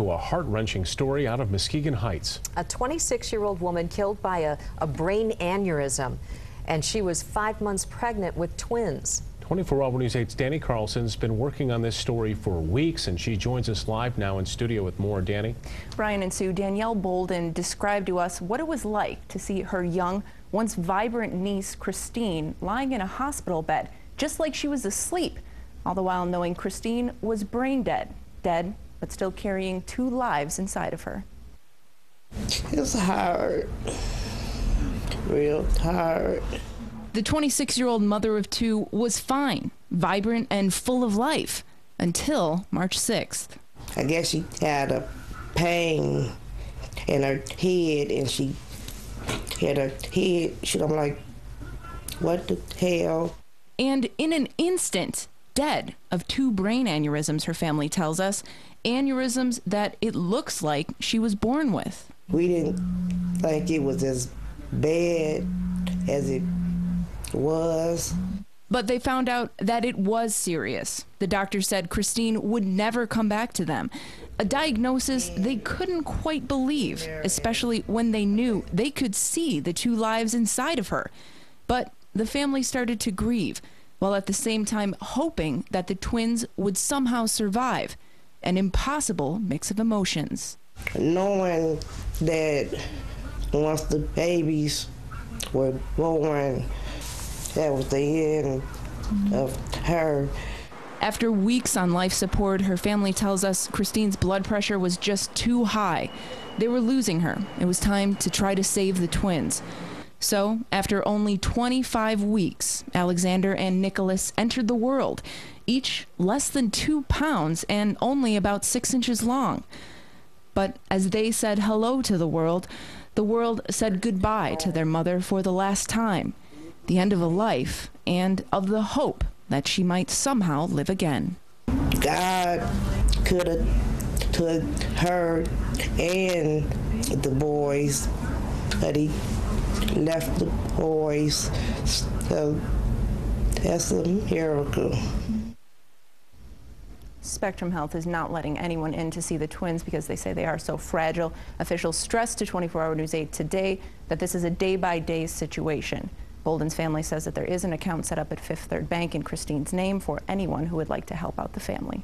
A heart-wrenching story out of Muskegon Heights. A 26-year-old woman killed by a brain aneurysm, and she was 5 months pregnant with twins. 24 Hour News 8's Danny Carlson's been working on this story for weeks, and she joins us live now in studio with more. Danny? Brian and Sue, Danielle Bolden described to us what it was like to see her young, once vibrant niece, Christine, lying in a hospital bed, just like she was asleep, all the while knowing Christine was brain dead, but still carrying 2 lives inside of her. It's hard, real hard. The 26-year-old mother of 2 was fine, vibrant, and full of life until March 6th. I guess she had a pain in her head, and she had her head, I'm like, what the hell? And in an instant, dead of 2 brain aneurysms, her family tells us, aneurysms that it looks like she was born with. We didn't think it was as bad as it was. But they found out that it was serious. The doctor said Christine would never come back to them. A diagnosis they couldn't quite believe, especially when they knew they could see the 2 lives inside of her. But the family started to grieve, while at the same time hoping that the twins would somehow survive. An impossible mix of emotions. Knowing that once the babies were born, that was the end of her. After weeks on life support, her family tells us Christine's blood pressure was just too high. They were losing her. It was time to try to save the twins. So, after only 25 weeks, Alexander and Nicholas entered the world, each less than 2 pounds and only about 6 inches long. But as they said hello to the world said goodbye to their mother for the last time. The end of a life and of the hope that she might somehow live again. God could have took her and the boys, but he left the boys, so that's a miracle. Spectrum Health is not letting anyone in to see the twins because they say they are so fragile. Officials stressed to 24 Hour News 8 today that this is a day-by-day situation. Bolden's family says that there is an account set up at Fifth Third Bank in Christine's name for anyone who would like to help out the family.